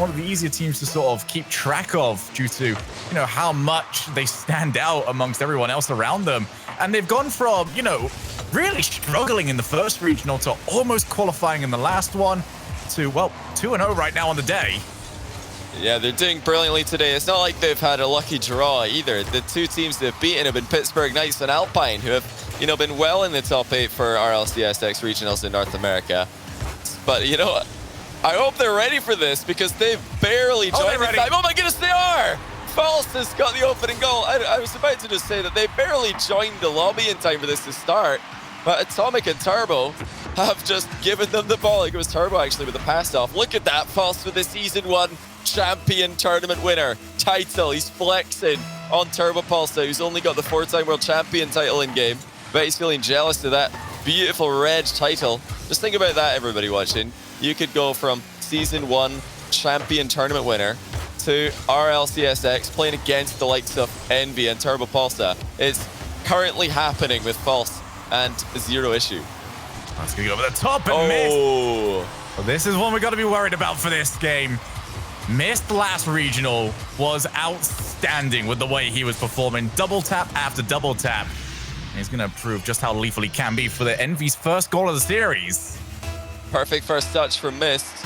one of the easier teams to sort of keep track of due to, how much they stand out amongst everyone else around them. And they've gone from, really struggling in the first regional to almost qualifying in the last one to, well, 2-0 right now on the day. Yeah, they're doing brilliantly today. It's not like they've had a lucky draw either. The two teams they've beaten have been Pittsburgh Knights and Alpine, who have, been well in the top 8 for RLCS X regionals in North America. But, I hope they're ready for this because they've barely joined this time. Oh my goodness, they are! False has got the opening goal. I was about to just say that they barely joined the lobby in time for this to start. But Atomic and Turbo have just given them the ball. It was Turbo actually with the pass off. Look at that, False with the Season 1 champion tournament winner title. He's flexing on Turbo Pulsar, who's only got the 4-time world champion title in game. But he's feeling jealous of that beautiful red title. Just think about that, everybody watching. You could go from Season 1 champion tournament winner to RLCSX playing against the likes of Envy and Turbo Pulsar. It's currently happening with False and Zero Issue. That's going to go over the top and miss. Well, this is one we got to be worried about for this game. Missed last regional, was outstanding with the way he was performing. Double tap after double tap. And he's going to prove just how lethal he can be for the Envy's first goal of the series. Perfect first touch from Mist.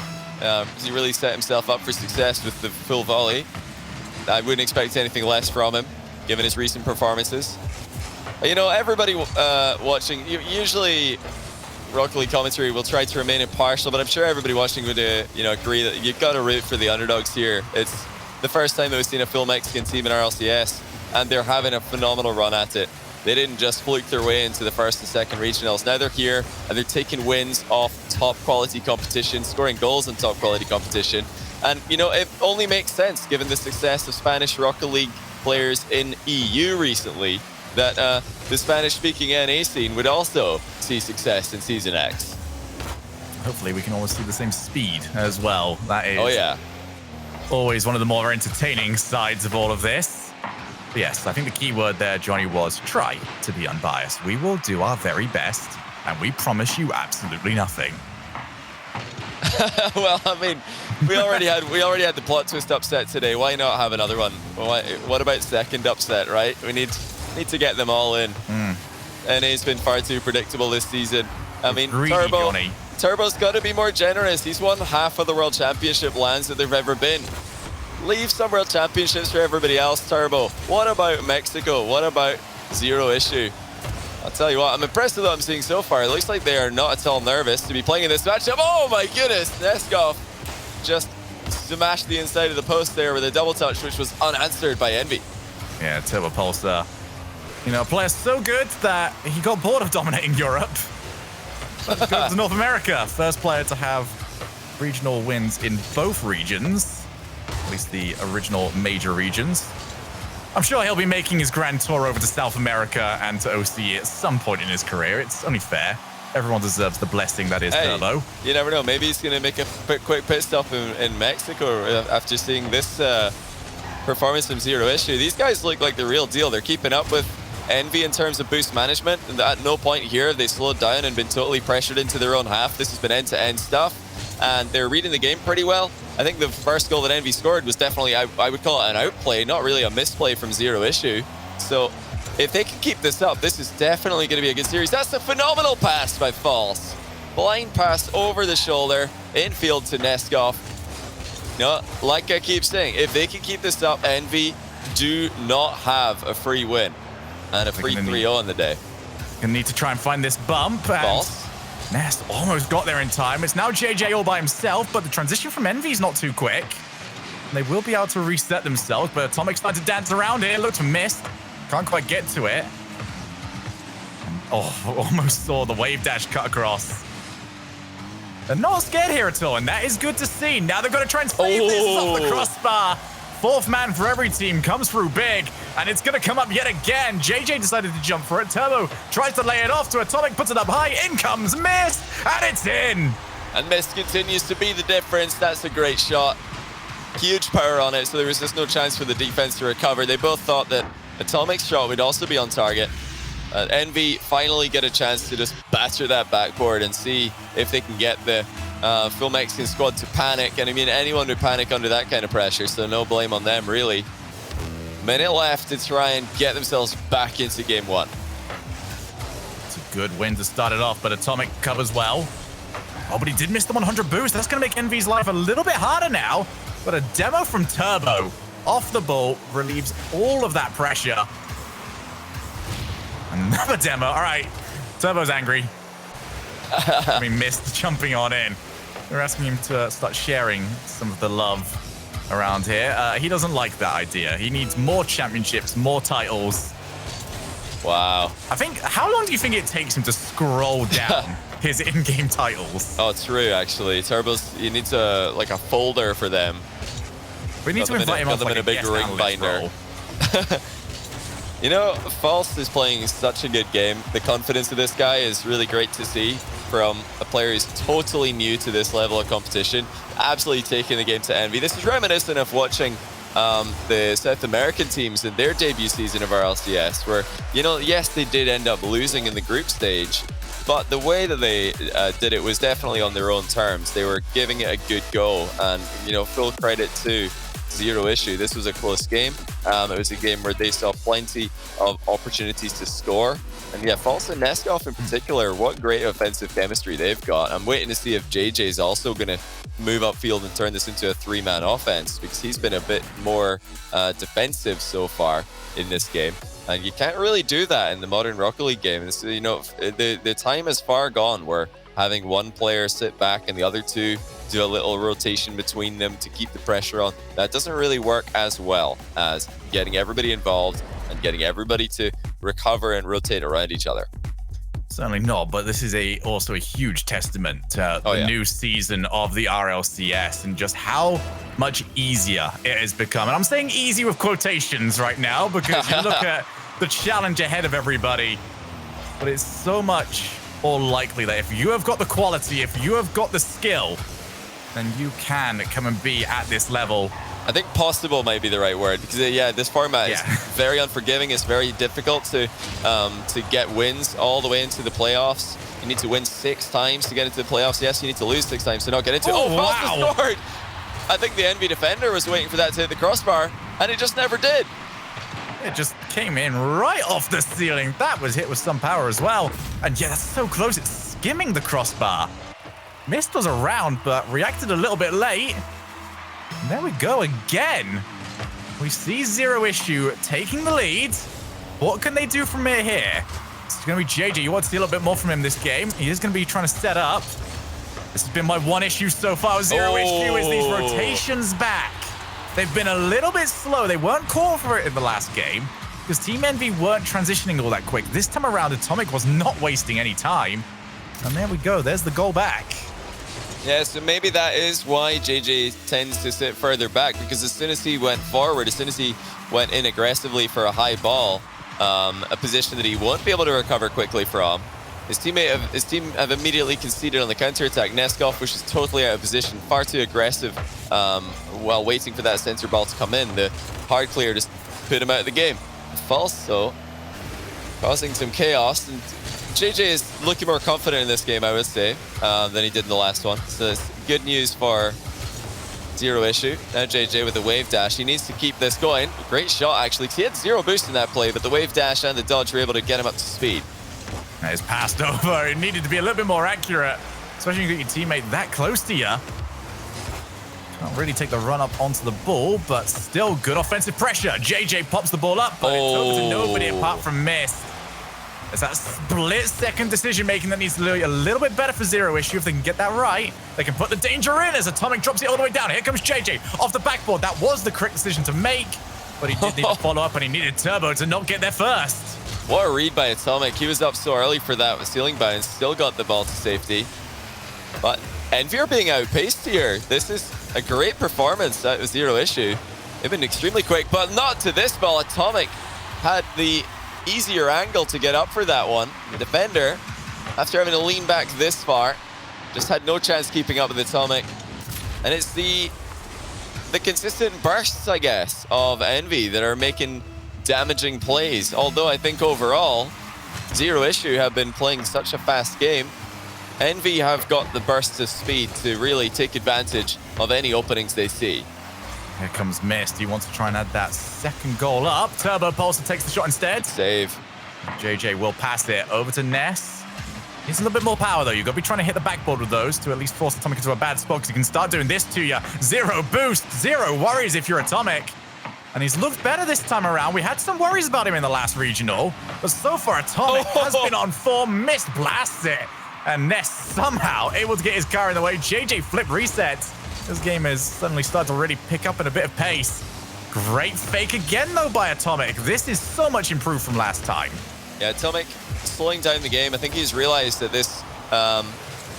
He really set himself up for success with the full volley. I wouldn't expect anything less from him, given his recent performances. Everybody watching, usually Rocket League commentary will try to remain impartial, but I'm sure everybody watching would agree that you've got to root for the underdogs here. It's the first time that we've seen a full Mexican team in RLCS, and they're having a phenomenal run at it. They didn't just fluke their way into the first and second regionals. Now they're here, and they're taking wins off top quality competition, scoring goals in top quality competition. And, it only makes sense, given the success of Spanish Rocket League players in EU recently, that the Spanish-speaking NA scene would also see success in Season X. Hopefully we can always see the same speed as well. That is always one of the more entertaining sides of all of this. But yes, I think the key word there, Johnny, was try to be unbiased. We will do our very best, and we promise you absolutely nothing. Well, I mean, we already had the plot twist upset today. Why not have another one? What about second upset, right? We need to get them all in. NA's been far too predictable this season. I mean, Turbo's got to be more generous. He's won half of the World Championship lands that they've ever been. Leave some World Championships for everybody else, Turbo. What about Mexico? What about Zero Issue? I'll tell you what, I'm impressed with what I'm seeing so far. It looks like they are not at all nervous to be playing in this matchup. Oh my goodness, Neskov just smashed the inside of the post there with a double touch, which was unanswered by Envy. Yeah, Turbo Pulsar. A player so good that he got bored of dominating Europe. Let's go to North America. First player to have regional wins in both regions. At least the original major regions. I'm sure he'll be making his grand tour over to South America and to OC at some point in his career. It's only fair. Everyone deserves the blessing that is Turbo. You never know. Maybe he's going to make a quick pit stop in Mexico after seeing this performance from Zero Issue. These guys look like the real deal. They're keeping up with Envy in terms of boost management. And at no point here have they slowed down and been totally pressured into their own half. This has been end-to-end stuff. And they're reading the game pretty well. I think the first goal that Envy scored was definitely, I would call it an outplay, not really a misplay from Zero Issue. So if they can keep this up, this is definitely going to be a good series. That's a phenomenal pass by False. Blind pass over the shoulder, infield to Neskov. Like I keep saying, if they can keep this up, Envy do not have a free win. And a free 3-0 on the day. Gonna need to try and find this bump. False. Nest almost got there in time. It's now JJ all by himself, but the transition from Envy is not too quick. They will be able to reset themselves, but Atomic's starting to dance around here. Looked missed. Can't quite get to it. Oh, almost saw the wave dash cut across. They're not scared here at all, and that is good to see. Now they're going to try and save this off the crossbar. Fourth man for every team comes through big, and it's going to come up yet again. JJ decided to jump for it. Turbo tries to lay it off to Atomic, puts it up high. In comes Mist, and it's in. And Mist continues to be the difference. That's a great shot. Huge power on it, so there was just no chance for the defense to recover. They both thought that Atomic's shot would also be on target. Envy finally get a chance to just batter that backboard and see if they can get the full Mexican squad to panic. And I mean, anyone would panic under that kind of pressure, so no blame on them, really. Minute left to try and get themselves back into game one. It's a good win to start it off, but Atomic covers well. Oh, but he did miss the 100 boost. That's going to make Envy's life a little bit harder now. But a demo from Turbo off the ball relieves all of that pressure. Another demo. All right. Turbo's angry. I mean, missed jumping on in. We're asking him to start sharing some of the love around here. He doesn't like that idea. He needs more championships, more titles. Wow. I think, how long do you think it takes him to scroll down his in-game titles? Oh, true, actually. Turbo's, you need to, like, a folder for them. We need to invite him on like a big ring binder. You know, False is playing such a good game. The confidence of this guy is really great to see from a player who's totally new to this level of competition, absolutely taking the game to Envy. This is reminiscent of watching the South American teams in their debut season of RLCS, where, you know, yes, they did end up losing in the group stage, but the way that they did it was definitely on their own terms. They were giving it a good go, and, you know, full credit to Zero Issue. This was a close game. It was a game where they saw plenty of opportunities to score. And yeah, False and Neskov in particular, what great offensive chemistry they've got. I'm waiting to see if JJ's also going to move upfield and turn this into a three-man offense, because he's been a bit more defensive so far in this game. And you can't really do that in the modern Rocket League game. And so, you know, the time is far gone where having one player sit back and the other two do a little rotation between them to keep the pressure on. That doesn't really work as well as getting everybody involved and getting everybody to recover and rotate around each other. Certainly not, but this is also a huge testament to the new season of the RLCS and just how much easier it has become. And I'm saying easy with quotations right now because you look at the challenge ahead of everybody, but it's so much more likely that if you have got the quality, if you have got the skill, then you can come and be at this level. I think possible might be the right word, because yeah, this format is very unforgiving. It's very difficult to get wins all the way into the playoffs. You need to win 6 times to get into the playoffs. Yes, you need to lose 6 times to not get into it. Oh, wow. Scored! I think the Envy defender was waiting for that to hit the crossbar, and it just never did. It just came in right off the ceiling. That was hit with some power as well. And yeah, that's so close. It's skimming the crossbar. Mist was around, but reacted a little bit late. And there we go again. We see Zero Issue taking the lead. What can they do from here? It's going to be JJ. You want to see a little bit more from him this game. He is going to be trying to set up. This has been my one issue so far with Zero Issue is these rotations back. They've been a little bit slow. They weren't called for it in the last game because Team Envy weren't transitioning all that quick. This time around, Atomic was not wasting any time. And there we go. There's the goal back. Yeah, so maybe that is why JJ tends to sit further back, because as soon as he went forward, as soon as he went in aggressively for a high ball, a position that he won't be able to recover quickly from, his team have immediately conceded on the counterattack. Neskov, which is totally out of position, far too aggressive while waiting for that center ball to come in. The hard clear just put him out of the game. False, though, causing some chaos. And JJ is looking more confident in this game, I would say, than he did in the last one. So it's good news for Zero Issue. Now JJ with the wave dash. He needs to keep this going. Great shot, actually. He had 0 boost in that play, but the wave dash and the dodge were able to get him up to speed. That is passed over. It needed to be a little bit more accurate, especially when you get your teammate that close to you. Can't really take the run up onto the ball, but still good offensive pressure. JJ pops the ball up, but it's over to nobody apart from Mist. It's that split-second decision-making that needs to be a little bit better for Zero Issue. If they can get that right, they can put the danger in as Atomic drops it all the way down. Here comes JJ off the backboard. That was the correct decision to make, but he did need to follow up, and he needed Turbo to not get there first. What a read by Atomic. He was up so early for that with ceiling bounce, still got the ball to safety. But Envy are being outpaced here. This is a great performance out of Zero Issue. They've been extremely quick, but not to this ball. Atomic had the easier angle to get up for that one. The defender, after having to lean back this far, just had no chance keeping up with Atomic. And it's the consistent bursts, I guess, of Envy that are making damaging plays. Although I think overall, Zero Issue have been playing such a fast game Envy have got the bursts of speed to really take advantage of any openings they see. Here comes Mist. He wants to try and add that second goal up. Turbo Pulsar takes the shot instead. Save. JJ will pass it over to Ness. Needs a little bit more power, though. You've got to be trying to hit the backboard with those to at least force Atomic into a bad spot, because he can start doing this to you. 0 boost, 0 worries if you're Atomic. And he's looked better this time around. We had some worries about him in the last regional, but so far Atomic has been on form. Mist blasts it. And Ness somehow able to get his car in the way. JJ flip resets. This game has suddenly started to really pick up in a bit of pace. Great fake again, though, by Atomic. This is so much improved from last time. Yeah, Atomic slowing down the game. I think he's realized that this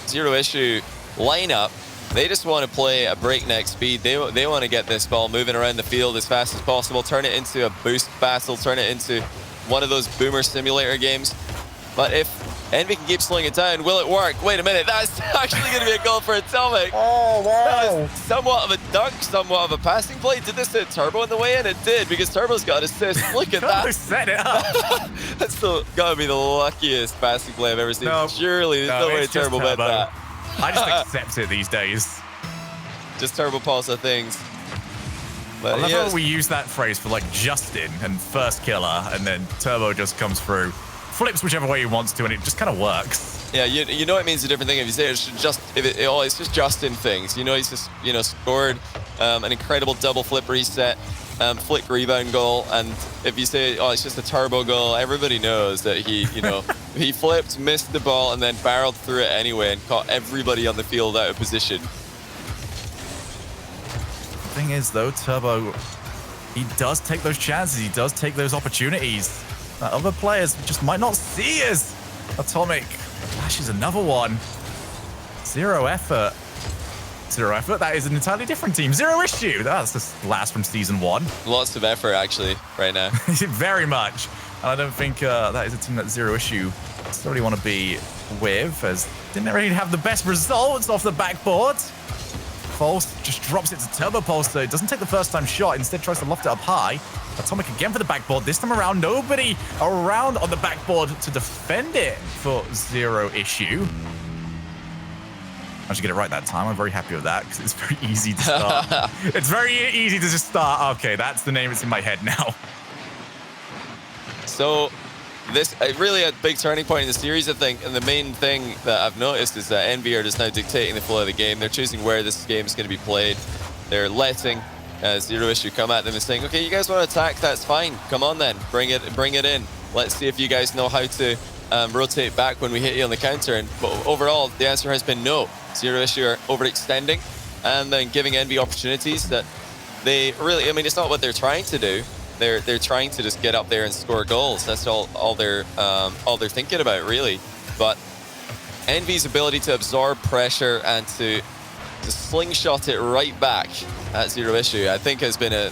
Zero Issue lineup, they just want to play a breakneck speed. They want to get this ball moving around the field as fast as possible, turn it into a boost battle, turn it into one of those boomer simulator games. But if Envy can keep slowing it down, will it work? Wait a minute, that's actually going to be a goal for Atomic. Oh, wow. That was somewhat of a dunk, somewhat of a passing play. Did this hit Turbo in the way? And it did, because Turbo's got an assist. Look at that. Set it up. That's got to be the luckiest passing play I've ever seen. No, Surely, there's no way Turbo bet that. I just accept it these days. Just Turbo Pulsar things. I But love yes. how we use that phrase for like Justin and first killer, and then Turbo just comes through, flips whichever way he wants to, and it just kind of works. Yeah, you know it means a different thing if you say it's just it's just Justin things. You know, he's just scored an incredible double flip reset, flick rebound goal, and if you say it's just a turbo goal, everybody knows that he he flipped, missed the ball, and then barreled through it anyway and caught everybody on the field out of position. The thing is, though, Turbo, he does take those chances. He does take those opportunities that other players just might not see as. Atomic flashes another one. 0 effort. 0 effort. That is an entirely different team. 0 issue. That's the last from season 1. Lots of effort, actually, right now. Very much. And I don't think that is a team that 0 issue necessarily want to be with, as didn't really have the best results off the backboard. False just drops it to Turbo Pulsar. It doesn't take the first time shot, instead tries to loft it up high. Atomic again for the backboard. This time around, nobody around on the backboard to defend it for 0 issue. I should get it right that time. I'm very happy with that, because it's very easy to start. It's very easy to just start. Okay, that's the name. It's in my head now. So this really a big turning point in the series, I think, and the main thing that I've noticed is that Envy are just now dictating the flow of the game. They're choosing where this game is going to be played. They're letting 0 issue come at them and saying, okay, you guys want to attack, that's fine. Come on then, bring it in. Let's see if you guys know how to rotate back when we hit you on the counter. And but overall, the answer has been no. 0 issue are overextending and then giving Envy opportunities that they really, I mean, it's not what they're trying to do. They're trying to just get up there and score goals. That's all they're thinking about, really. But Envy's ability to absorb pressure and to slingshot it right back at 0 issue, I think, has been a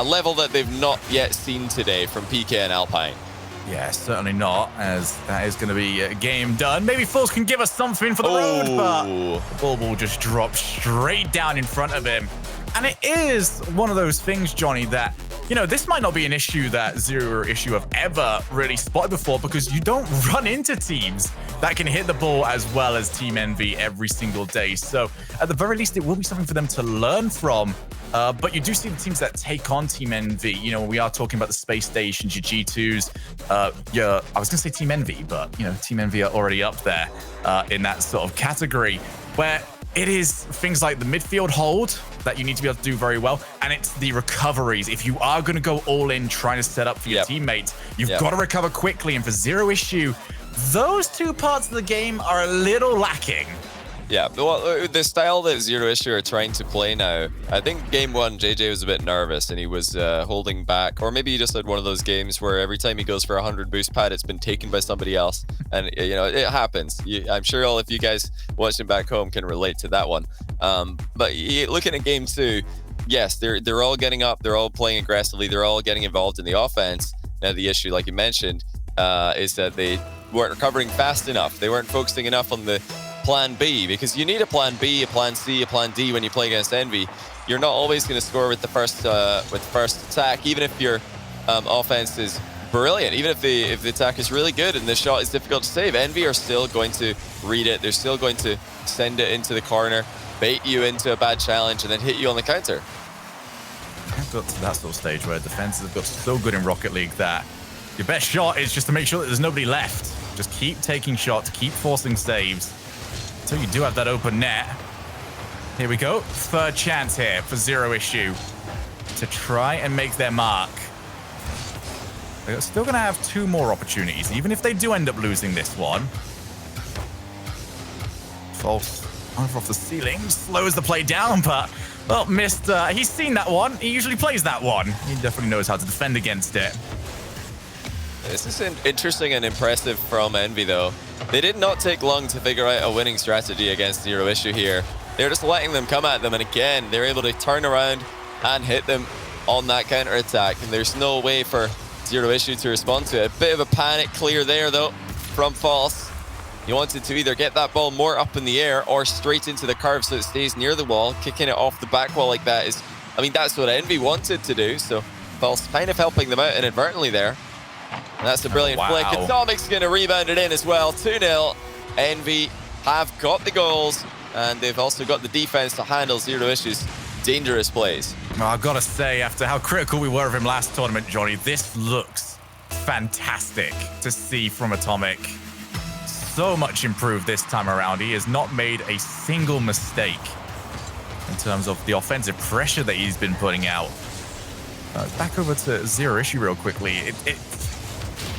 level that they've not yet seen today from PK and Alpine. Yeah, certainly not, as that is going to be a game done. Maybe Falls can give us something for the road, but the ball will just drop straight down in front of him. And it is one of those things, Johnny, that, this might not be an issue that 0 issue have ever really spotted before, because you don't run into teams that can hit the ball as well as Team Envy every single day. So at the very least, it will be something for them to learn from. But you do see the teams that take on Team Envy. We are talking about the Space Stations, your G2s. I was going to say Team Envy, but, Team Envy are already up there in that sort of category, where it is things like the midfield hold that you need to be able to do very well, and it's the recoveries. If you are going to go all in trying to set up for your teammates, you've got to recover quickly. And for 0 issue, those two parts of the game are a little lacking. Yeah, well, the style that 0 issue are trying to play now, I think game 1, JJ was a bit nervous and he was holding back, or maybe he just had one of those games where every time he goes for 100 boost pad, it's been taken by somebody else, and it happens. I'm sure all of you guys watching back home can relate to that one. But looking at game 2, yes, they're all getting up, they're all playing aggressively, they're all getting involved in the offense. Now the issue, like you mentioned, is that they weren't recovering fast enough. They weren't focusing enough on the plan B, because you need a plan B, a plan C, a plan D when you play against Envy. You're not always going to score with the first attack, even if your offense is brilliant. Even if the attack is really good and the shot is difficult to save, Envy are still going to read it. They're still going to send it into the corner, bait you into a bad challenge, and then hit you on the counter. I've got to that sort of stage where defenses have got so good in Rocket League that your best shot is just to make sure that there's nobody left. Just keep taking shots, keep forcing saves until you do have that open net. Here we go. Third chance here for Zero Issue to try and make their mark. They're still going to have 2 more opportunities, even if they do end up losing this one. False over off the ceiling, slows the play down, but, well, missed. He's seen that one. He usually plays that one. He definitely knows how to defend against it. This is interesting and impressive from Envy, though. They did not take long to figure out a winning strategy against Zero Issue here. They're just letting them come at them, and again, they're able to turn around and hit them on that counter-attack, and there's no way for Zero Issue to respond to it. A bit of a panic clear there, though, from False. He wanted to either get that ball more up in the air or straight into the curve so it stays near the wall. Kicking it off the back wall like that is, I mean, that's what Envy wanted to do, so False kind of helping them out inadvertently there. And that's a brilliant flick. Atomic's going to rebound it in as well. 2-0. Envy have got the goals, and they've also got the defense to handle Zero Issue's dangerous plays. Well, I've got to say, after how critical we were of him last tournament, Johnny, this looks fantastic to see from Atomic. So much improved this time around. He has not made a single mistake in terms of the offensive pressure that he's been putting out. Back over to Zero Issue real quickly.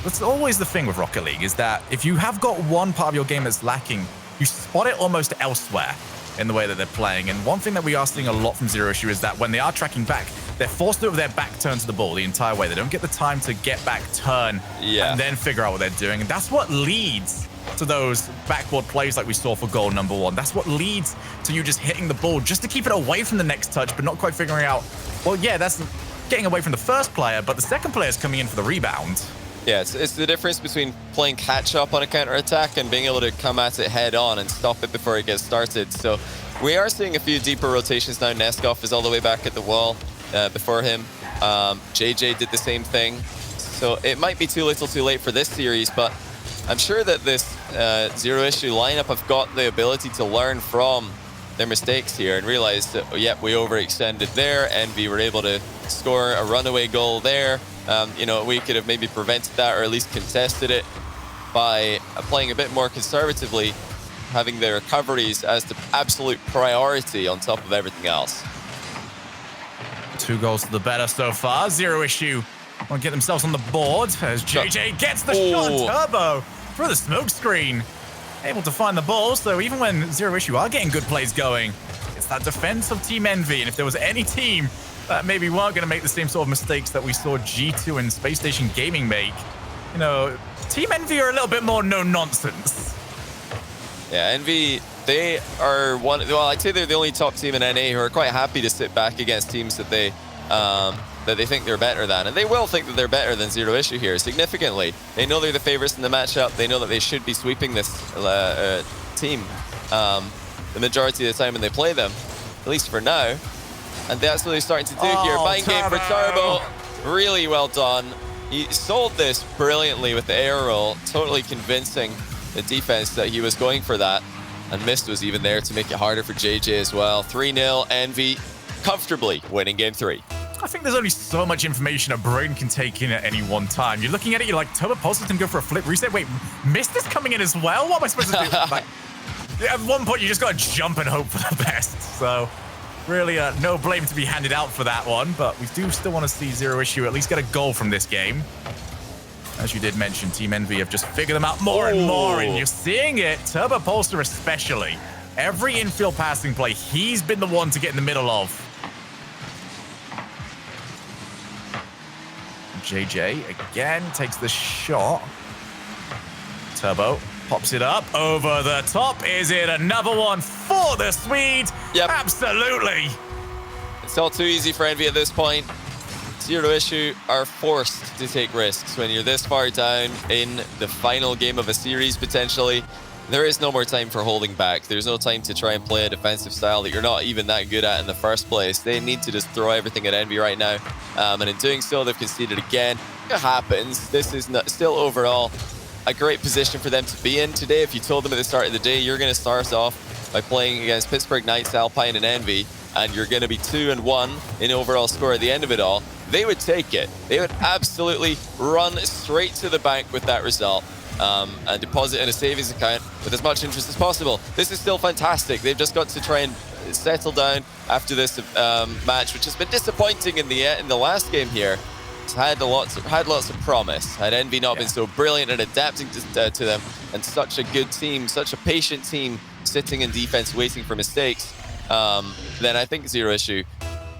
That's always the thing with Rocket League, is that if you have got one part of your game that's lacking, you spot it almost elsewhere in the way that they're playing. And one thing that we are seeing a lot from Zero Issue is that when they are tracking back, they're forced to have their back turn to the ball the entire way. They don't get the time to get back, turn, and then figure out what they're doing. And that's what leads to those backboard plays like we saw for goal number 1. That's what leads to you just hitting the ball just to keep it away from the next touch, but not quite figuring out, well, yeah, that's getting away from the first player, but the second player is coming in for the rebound. Yeah, it's the difference between playing catch-up on a counter-attack and being able to come at it head-on and stop it before it gets started. So we are seeing a few deeper rotations now. Neskov is all the way back at the wall before him. JJ did the same thing. So it might be too little too late for this series, but I'm sure that this Zero Issue lineup have got the ability to learn from their mistakes here and realize that, oh, yep, we overextended there. Envy were able to score a runaway goal there. You know, we could have maybe prevented that or at least contested it by playing a bit more conservatively, having the recoveries as the absolute priority on top of everything else. 2 goals to the better so far. Zero Issue want to get themselves on the board as JJ gets the shot. Turbo through the smoke screen. Able to find the ball, so even when Zero Issue are getting good plays going, it's that defense of Team Envy. And if there was any team that maybe weren't going to make the same sort of mistakes that we saw G2 and Space Station Gaming make, you know, Team Envy are a little bit more no-nonsense. Yeah, Envy, they are one, well, I'd say they're the only top team in NA who are quite happy to sit back against teams that they think they're better than. And they will think that they're better than Zero Issue here, significantly. They know they're the favorites in the matchup. They know that they should be sweeping this team the majority of the time when they play them, at least for now. And that's what they're starting to do here. Mind game for Turbo. Really well done. He sold this brilliantly with the air roll, totally convincing the defense that he was going for that. And Mist was even there to make it harder for JJ as well. 3-0, Envy comfortably winning game 3. I think there's only so much information a brain can take in at any one time. You're looking at it, you're like, Turbo Pulse can go for a flip reset. Wait, Mist is coming in as well? What am I supposed to do? Like, at one point, you just got to jump and hope for the best. So really no blame to be handed out for that one, but we do still want to see Zero Issue at least get a goal from this game. As you did mention, Team Envy have just figured them out more and more, and you're seeing it, Turbo Pulsar especially. Every infield passing play, he's been the one to get in the middle of. JJ again takes the shot. Turbo pops it up over the top. Is it another one for the Swede? Yep. Absolutely. It's all too easy for Envy at this point. Zero Issue are forced to take risks when you're this far down in the final game of a series, potentially. There is no more time for holding back. There's no time to try and play a defensive style that you're not even that good at in the first place. They need to just throw everything at Envy right now. And in doing so, they've conceded again. It happens. This is not, still overall a great position for them to be in today. If you told them at the start of the day, you're going to start off by playing against Pittsburgh Knights, Alpine, and Envy, and you're going to be 2-1 in overall score at the end of it all, they would take it. They would absolutely run straight to the bank with that result and deposit in a savings account with as much interest as possible. This is still fantastic. They've just got to try and settle down after this match, which has been disappointing in the last game here. It's had lots of promise. Had Envy not been so brilliant at adapting to them, and such a good team, such a patient team sitting in defense waiting for mistakes, then I think Zero Issue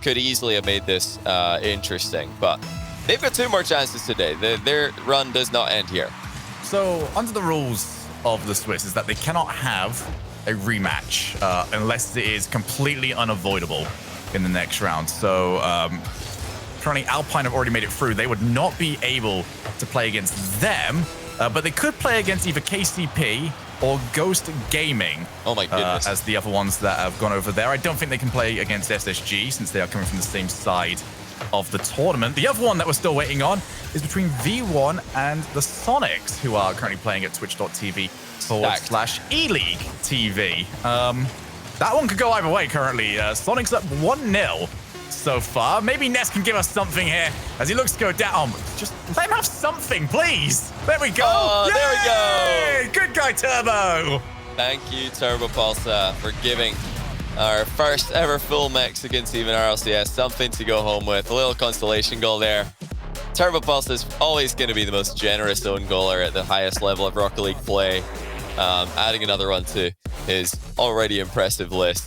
could easily have made this interesting. But they've got 2 more chances today. Their run does not end here. So under the rules of the Swiss is that they cannot have a rematch unless it is completely unavoidable in the next round. So currently Alpine have already made it through. They would not be able to play against them, but they could play against either KCP or Ghost Gaming. Oh my goodness. As the other ones that have gone over there. I don't think they can play against SSG since they are coming from the same side of the tournament. The other one that we're still waiting on is between V1 and the Sonics, who are currently playing at twitch.tv/eLeague TV. That one could go either way currently. Sonics up 1-0 so far. Maybe Ness can give us something here as he looks to go down. Just let him have something, please. There we go. Oh, there we go. Good guy, Turbo. Thank you, Turbo Pulsar, for giving our first ever full mix against even RLCS something to go home with. A little consolation goal there. Turbo Pulsar is always going to be the most generous own goaler at the highest level of Rocket League play. Adding another one to his already impressive list.